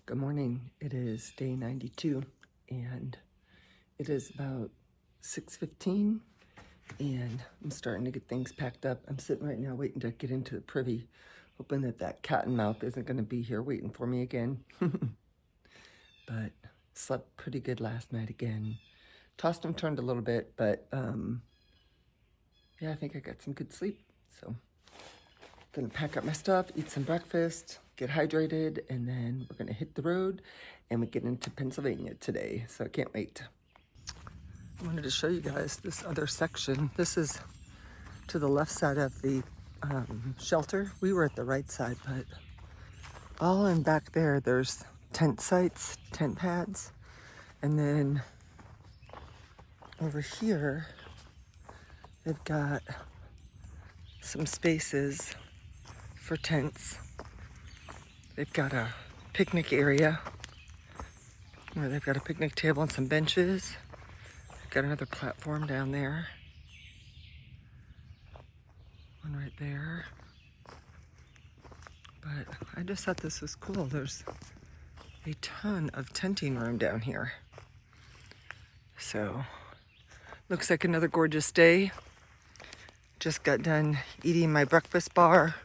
Good morning. It is day 92 and it is about 6:15 and I'm starting to get things packed up. I'm sitting right now waiting to get into the privy, hoping that cottonmouth isn't going to be here waiting for me again. But slept pretty good last night again. Tossed and turned a little bit, but yeah, I think I got some good sleep. So gonna pack up my stuff, eat some breakfast, get hydrated, and then we're gonna hit the road and we get into Pennsylvania today. So I can't wait. I wanted to show you guys this other section. This is to the left side of the shelter. We were at the right side, but all in back there, there's tent sites, tent pads. And then over here, they've got some spaces for tents. They've got a picnic area where they've got a picnic table and some benches. They've got another platform down there. One right there. But I just thought this was cool. There's a ton of tenting room down here. So, looks like another gorgeous day. Just got done eating my breakfast bar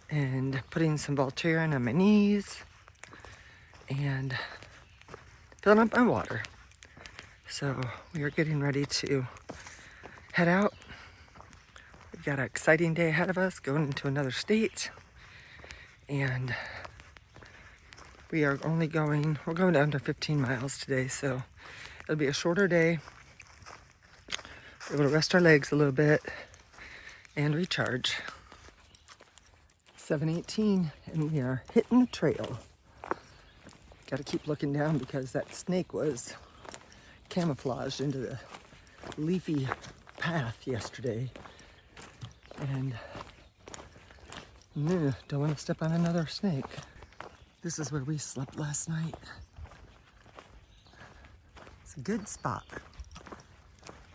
and putting some Voltaren on my knees and filling up my water. So we are getting ready to head out. We've got an exciting day ahead of us, going into another state. And we're going under 15 miles today, so it'll be a shorter day. We're able to rest our legs a little bit and recharge. 7:18 and we are hitting the trail. Got to keep looking down because that snake was camouflaged into the leafy path yesterday. And don't want to step on another snake. This is where we slept last night. It's a good spot.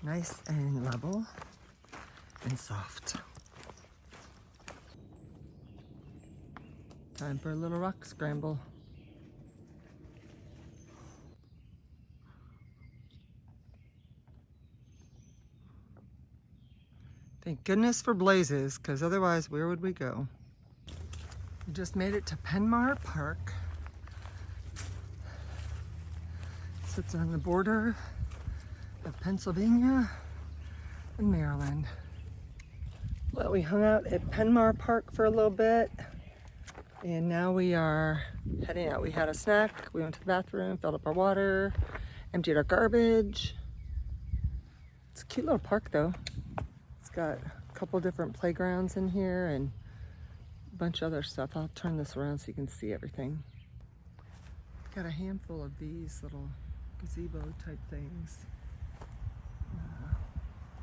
Nice and level and soft. Time for a little rock scramble. Thank goodness for blazes, because otherwise where would we go? We just made it to Penmar Park. Sits on the border of Pennsylvania and Maryland. Well, we hung out at Penmar Park for a little bit. And now we are heading out. We had a snack, we went to the bathroom, filled up our water, emptied our garbage. It's a cute little park though. It's got a couple different playgrounds in here and a bunch of other stuff. I'll turn this around so you can see everything. Got a handful of these little gazebo type things.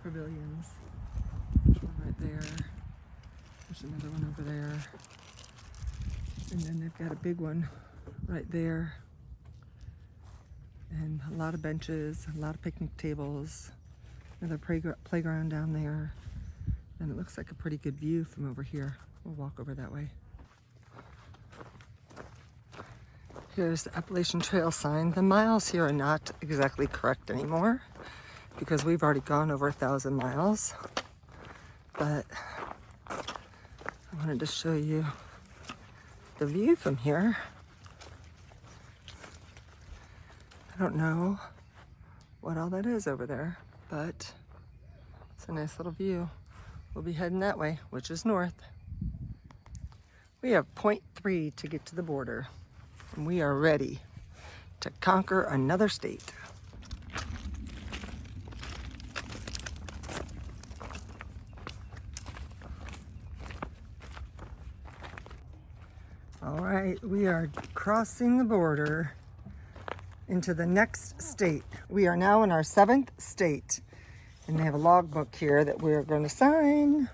Pavilions. There's one right there. There's another one over there. And then they've got a big one right there. And a lot of benches, a lot of picnic tables. Another playground down there. And it looks like a pretty good view from over here. We'll walk over that way. Here's the Appalachian Trail sign. The miles here are not exactly correct anymore because we've already gone over 1,000 miles. But I wanted to show you the view from here. I don't know what all that is over there, but it's a nice little view. We'll be heading that way, which is north. We have 0.3 to get to the border, and we are ready to conquer another state. All right, we are crossing the border into the next state. We are now in our 7th state, and they have a logbook here that we're going to sign.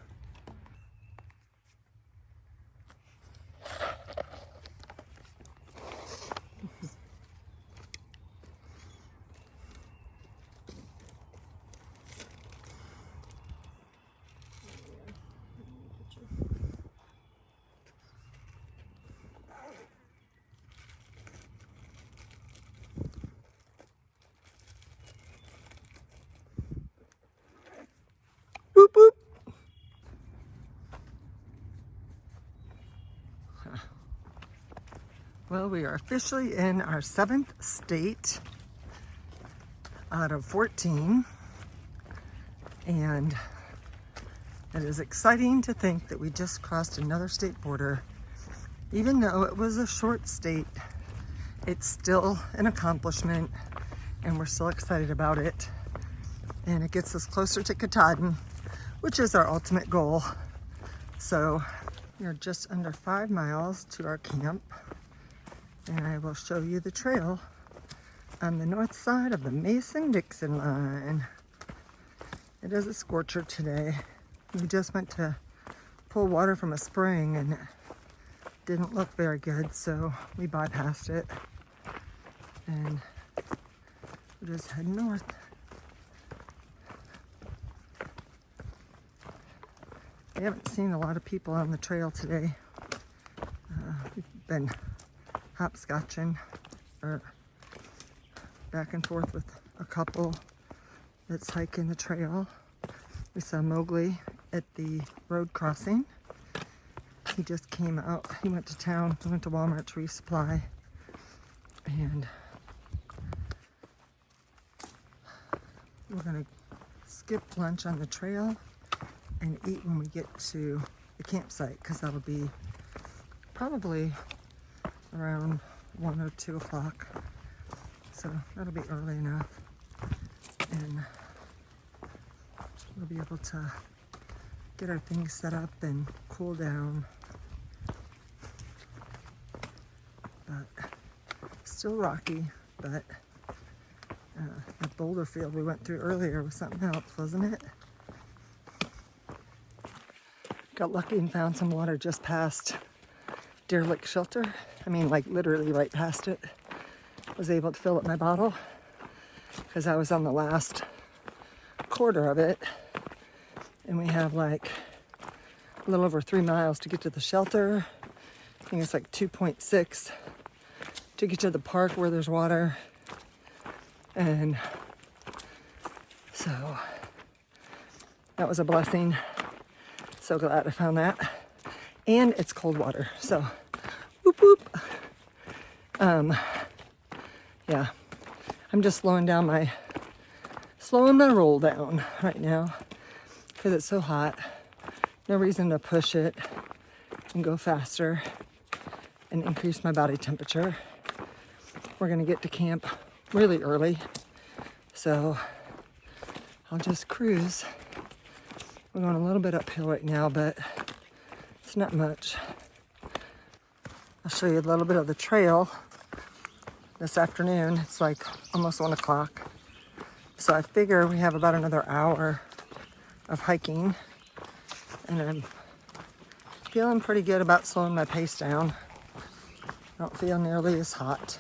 Well, we are officially in our 7th state out of 14, and it is exciting to think that we just crossed another state border. Even though it was a short state, it's still an accomplishment, and we're still excited about it. And it gets us closer to Katahdin, which is our ultimate goal. So we're just under 5 miles to our camp, and I will show you the trail on the north side of the Mason-Dixon line. It is a scorcher today. We just went to pull water from a spring and it didn't look very good, so we bypassed it. And we're just heading north. We haven't seen a lot of people on the trail today. We've been hopscotching or back and forth with a couple that's hiking the trail. We saw Mowgli at the road crossing. He just came out. He went to town. He went to Walmart to resupply. And we're gonna skip lunch on the trail and eat when we get to the campsite, because that'll be probably around 1 or 2 o'clock. So that'll be early enough. And we'll be able to get our things set up and cool down. But still rocky, but the boulder field we went through earlier was something else, wasn't it? Got lucky and found some water just past Derelict Shelter. I mean, like literally right past it. Was able to fill up my bottle because I was on the last quarter of it. And we have like a little over 3 miles to get to the shelter. I think it's like 2.6 to get to the park where there's water. And so that was a blessing. So glad I found that. And it's cold water, so whoop whoop. Yeah, I'm just slowing my roll down right now because it's so hot. No reason to push it and go faster and increase my body temperature. We're gonna get to camp really early, so I'll just cruise. We're going a little bit uphill right now, but it's not much. I'll show you a little bit of the trail this afternoon. It's like almost 1 o'clock. So I figure we have about another hour of hiking, and I'm feeling pretty good about slowing my pace down. I don't feel nearly as hot.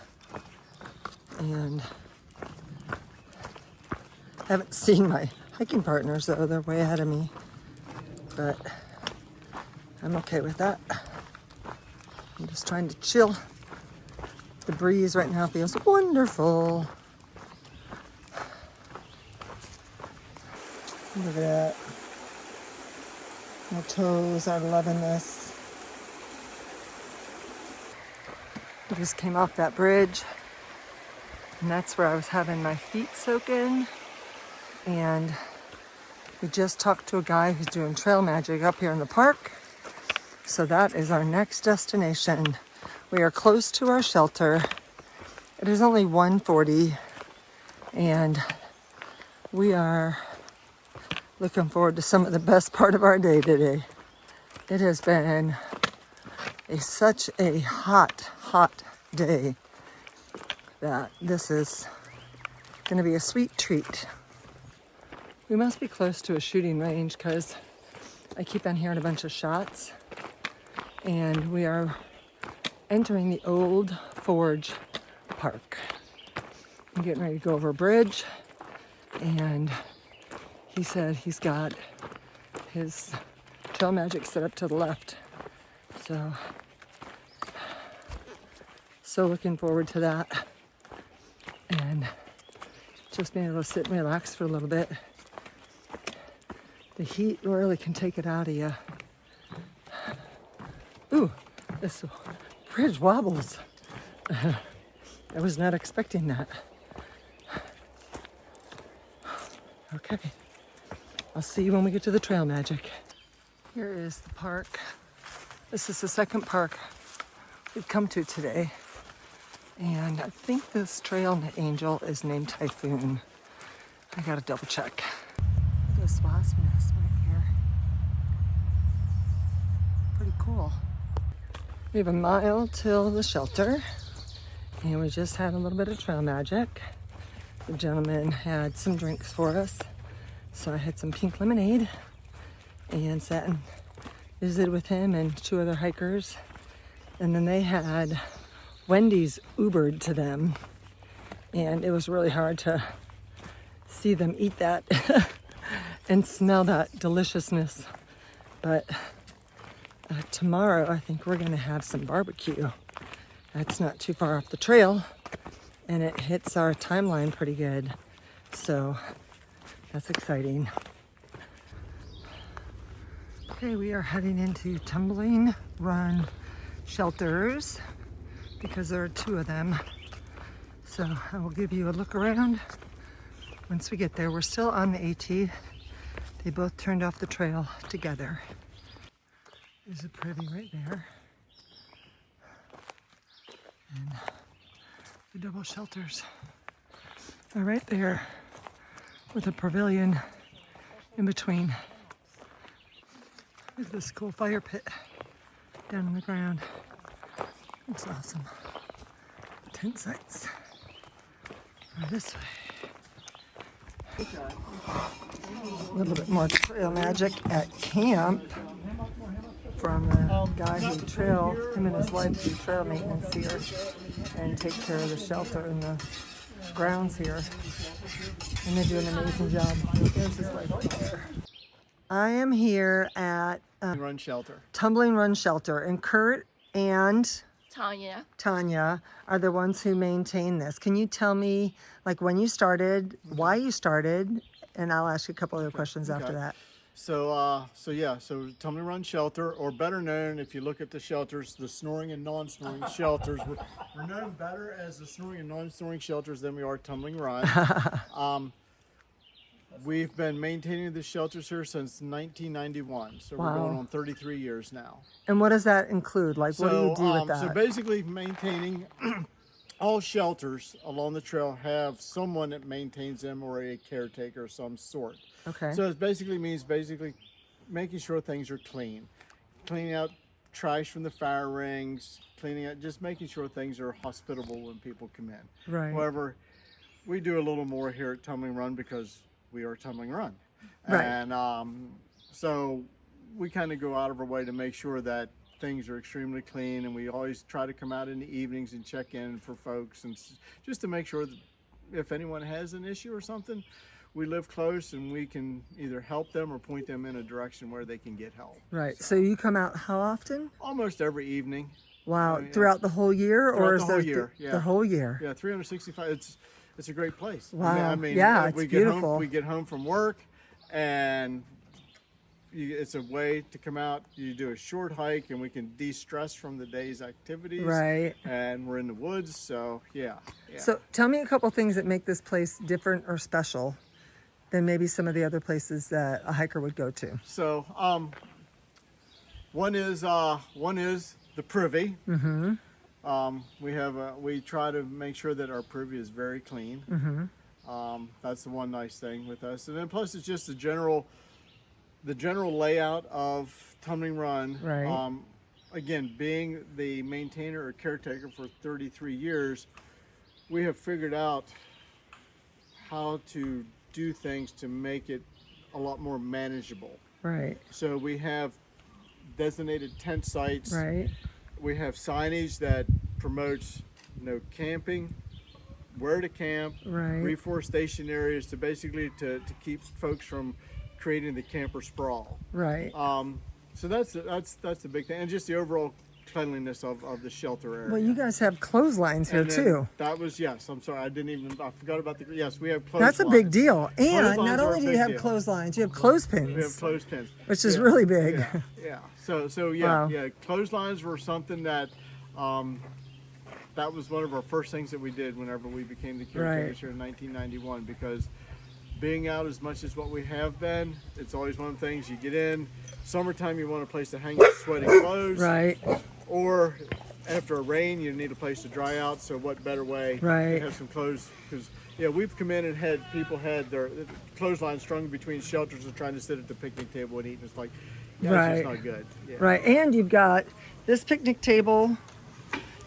And I haven't seen my hiking partners though, they're way ahead of me. But I'm okay with that. I'm just trying to chill. The breeze right now feels wonderful. Look at that. My toes are loving this. I just came off that bridge, and that's where I was having my feet soak in. And we just talked to a guy who's doing trail magic up here in the park. So that is our next destination. We are close to our shelter. It is only 1:40, and we are looking forward to some of the best part of our day today. It has been such a hot day that this is going to be a sweet treat. We must be close to a shooting range because I keep on hearing a bunch of shots. And we are entering the old Forge Park. I'm getting ready to go over a bridge, and he said he's got his trail magic set up to the left. So looking forward to that. And just being able to sit and relax for a little bit. The heat really can take it out of you. Ooh, this bridge wobbles. I was not expecting that. Okay, I'll see you when we get to the Trail Magic. Here is the park. This is the second park we've come to today. And I think this trail angel is named Typhoon. I gotta double check. Look at this wasp nest right here. Pretty cool. We have a mile till the shelter. And we just had a little bit of trail magic. The gentleman had some drinks for us. So I had some pink lemonade and sat and visited with him and 2 other hikers. And then they had Wendy's Ubered to them. And it was really hard to see them eat that and smell that deliciousness. But tomorrow I think we're gonna have some barbecue. That's not too far off the trail and it hits our timeline pretty good. So that's exciting. Okay, we are heading into Tumbling Shelters because there are 2 of them. So I will give you a look around once we get there. We're still on the AT. They both turned off the trail together. There's a privy right there. And the double shelters are right there with a pavilion in between. Look at this cool fire pit down on the ground. Looks awesome. Tent sites are this way. A little bit more trail magic at camp from the guy him and his wife do trail maintenance here and take care of the shelter and the grounds here. And they do an amazing job. There's his wife right there. I am here at Tumbling Run Shelter, and Kurt and Tanya are the ones who maintain this. Can you tell me, like, when you started, why you started, and I'll ask you a couple other questions after that. So Tumbling Run Shelter, or better known, if you look at the shelters, the snoring and non-snoring shelters. We're known better as the snoring and non-snoring shelters than we are Tumbling Run. We've been maintaining the shelters here since 1991, so we're going on 33 years now. And what does that include? Like, what do you do with that? So basically maintaining all shelters along the trail have someone that maintains them, or a caretaker of some sort. Okay. So it basically means making sure things are clean. Cleaning out trash from the fire rings, just making sure things are hospitable when people come in. Right. However, we do a little more here at Tumbling Run because we are Tumbling Run. Right. And so we kind of go out of our way to make sure that things are extremely clean, and we always try to come out in the evenings and check in for folks, and just to make sure that if anyone has an issue or something, we live close and we can either help them or point them in a direction where they can get help. Right. So you come out how often? Almost every evening. Wow. Throughout the whole year? Or is the whole year, the whole year? Yeah, 365. It's a great place. Wow. I mean, yeah, it's beautiful. We get home from work, and it's a way to come out. You do a short hike, and we can de-stress from the day's activities. Right. And we're in the woods, so yeah. So tell me a couple things that make this place different or special than maybe some of the other places that a hiker would go to. So one is the privy. Mm-hmm. We try to make sure that our privy is very clean. Mm-hmm. That's the one nice thing with us, and then plus it's just the general layout of Tumbling Run. Right. Again, being the maintainer or caretaker for 33 years, we have figured out how to do things to make it a lot more manageable. Right. So we have designated tent sites. Right. We have signage that promotes no camping, where to camp, right. reforestation areas to basically to keep folks from creating the camper sprawl. Right. So that's the big thing, and just the overall cleanliness of the shelter area. Well, you guys have clotheslines here too. That was, yes, I'm sorry, I forgot about yes, we have clotheslines. That's a big deal. And not only do you have deal. Clotheslines, you have clothespins. We have clothespins. Which is really big. Yeah. So yeah, wow. yeah, clotheslines were something that that was one of our first things that we did whenever we became the caretakers here in 1991, because being out as much as what we have been, it's always one of the things you get in. Summertime, you want a place to hang your sweaty clothes. Right. Or after a rain, you need a place to dry out. So what better way to have some clothes? Because yeah, we've come in and had people had their clothesline strung between shelters and trying to sit at the picnic table and eat. And it's like, yeah, it's just not good. Yeah. Right. And you've got this picnic table.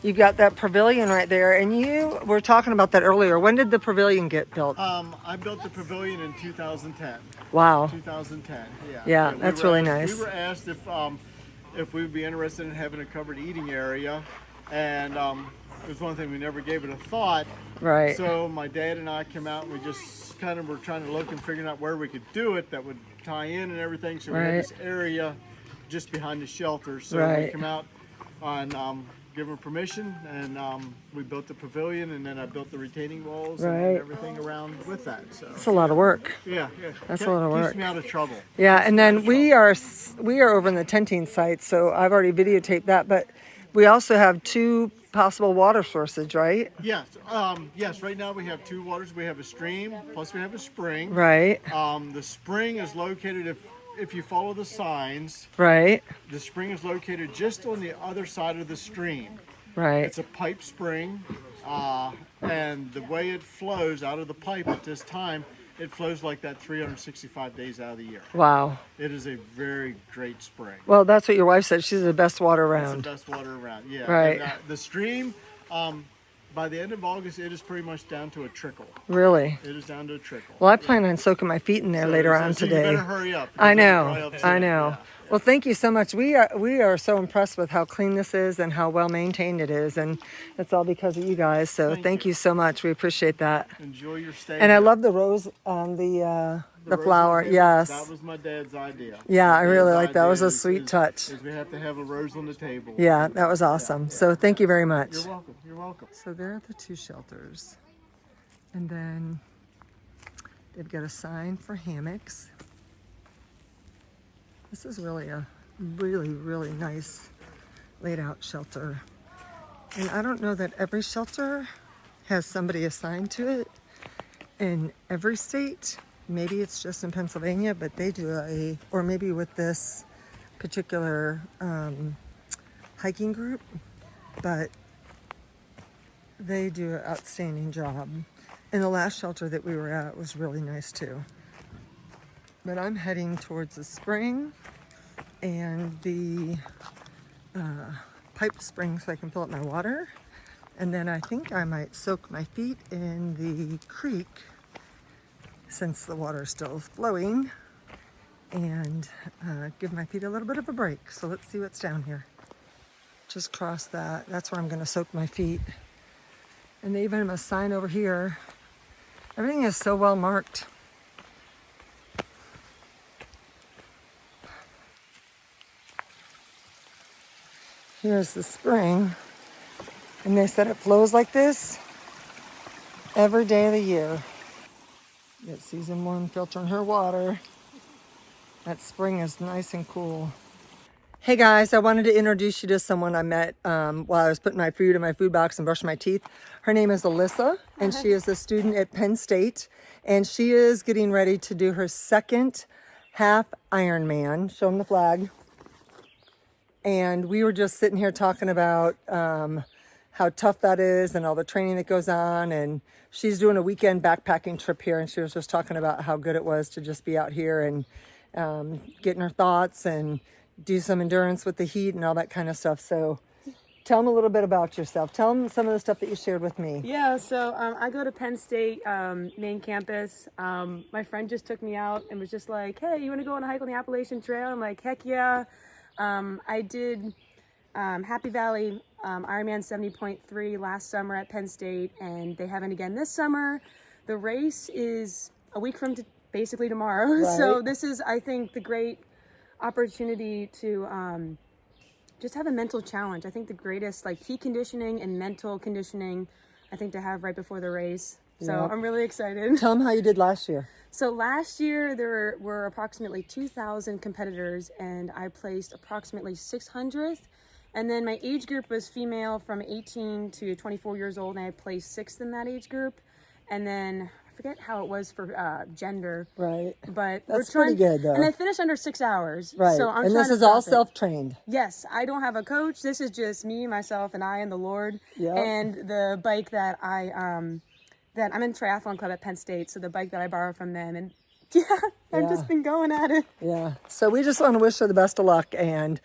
You've got that pavilion right there, and you were talking about that earlier. When did the pavilion get built? I built the pavilion in 2010. Wow. 2010. Yeah. Yeah, that's really nice. We were asked if we would be interested in having a covered eating area, and it was one thing we never gave it a thought. Right. So my dad and I came out and we just kind of were trying to look and figuring out where we could do it that would tie in and everything. So we had this area just behind the shelter. So we come out on give them permission, and we built the pavilion, and then I built the retaining walls and everything around with that. So it's a lot of work. Yeah, that's a lot of work. Keeps me out of trouble. Yeah, and then we are over in the tenting site, so I've already videotaped that. But we also have 2 possible water sources, right? Yes. Yes. Right now we have 2 waters. We have a stream, plus we have a spring. Right. The spring is located if you follow the signs, right, the spring is located just on the other side of the stream. Right. It's a pipe spring, and the way it flows out of the pipe at this time, it flows like that 365 days out of the year. Wow. It is a very great spring. Well, that's what your wife said. She's the best water around. It's the best water around, yeah. Right. And, the stream, by the end of August, it is pretty much down to a trickle. Really? It is down to a trickle. Well, I plan on soaking my feet in there later on today. You better hurry up. I know. Yeah. Well, thank you so much. We are so impressed with how clean this is and how well maintained it is, and it's all because of you guys. So thank you so much. We appreciate that. Enjoy your stay. And I love the rose on the flower. Yes. That was my dad's idea. Yeah, I really like that. That was a sweet touch. We have to have a rose on the table. Yeah, that was awesome. So thank you very much. You're welcome. You're welcome. So there are the 2 shelters, and then they've got a sign for hammocks. This is really a really nice laid out shelter. And I don't know that every shelter has somebody assigned to it in every state. Maybe it's just in Pennsylvania, but they do or maybe with this particular hiking group, but they do an outstanding job. And the last shelter that we were at was really nice too. But I'm heading towards the spring and the pipe spring so I can fill up my water. And then I think I might soak my feet in the creek since the water is still flowing, and give my feet a little bit of a break. So let's see what's down here. Just cross that. That's where I'm going to soak my feet. And they even have a sign over here. Everything is so well marked. Here's the spring, and they said it flows like this every day of the year. Got season 1 filtering her water. That spring is nice and cool. Hey guys, I wanted to introduce you to someone I met while I was putting my food in my food box and brushing my teeth. Her name is Alyssa, and she is a student at Penn State, and she is getting ready to do her 2nd half Ironman. Show them the flag. And we were just sitting here talking about how tough that is and all the training that goes on. And she's doing a weekend backpacking trip here. And she was just talking about how good it was to just be out here and getting her thoughts and do some endurance with the heat and all that kind of stuff. So tell them a little bit about yourself. Tell them some of the stuff that you shared with me. Yeah, so I go to Penn State main campus. My friend just took me out and was just like, hey, you want to go on a hike on the Appalachian Trail? I'm like, heck yeah. I did Happy Valley Ironman 70.3 last summer at Penn State, and they have it again this summer. The race is a week from basically tomorrow. Right. So this is, I think, the great opportunity to just have a mental challenge. I think the greatest heat conditioning and mental conditioning, I think, to have right before the race. So I'm really excited. Tell them how you did last year. So last year there were approximately 2,000 competitors, and I placed approximately 600th And then my age group was female from 18 to 24 years old, and I placed 6th in that age group. And then I forget how it was for gender. Right. But That's we're trying, pretty good, though. And I finished under 6 hours. Right. So I'm and trying this to is all top it. self-trained. Yes, I don't have a coach. This is just me, myself, and I and the Lord. Yep. And the bike that I'm in triathlon club at Penn State, so the bike that I borrowed from them, and I've just been going at it. Yeah. So we just want to wish her the best of luck, and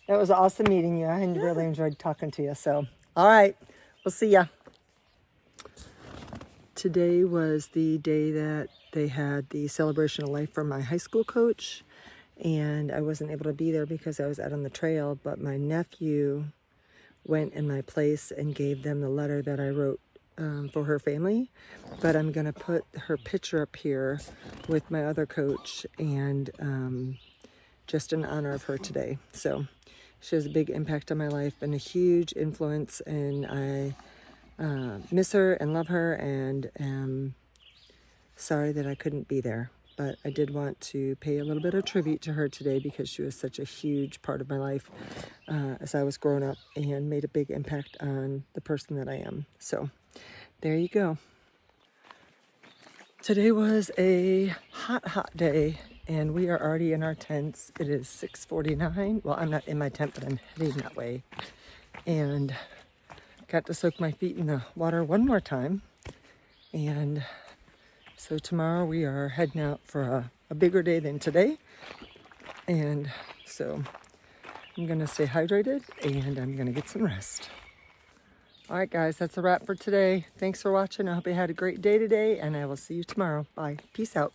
it was awesome meeting you. I really enjoyed talking to you. So, all right, we'll see ya. Today was the day that they had the celebration of life for my high school coach, and I wasn't able to be there because I was out on the trail, but my nephew went in my place and gave them the letter that I wrote for her family. But I'm going to put her picture up here with my other coach, and just in honor of her today. So she has a big impact on my life and a huge influence, and I miss her and love her, and am sorry that I couldn't be there. But I did want to pay a little bit of tribute to her today because she was such a huge part of my life as I was growing up, and made a big impact on the person that I am. So there you go. Today was a hot day, and we are already in our tents. It is 6:49. Well, I'm not in my tent, but I'm heading that way. And got to soak my feet in the water one more time. And so tomorrow we are heading out for a bigger day than today. And so I'm going to stay hydrated, and I'm going to get some rest. All right, guys, that's a wrap for today. Thanks for watching. I hope you had a great day today, and I will see you tomorrow. Bye. Peace out.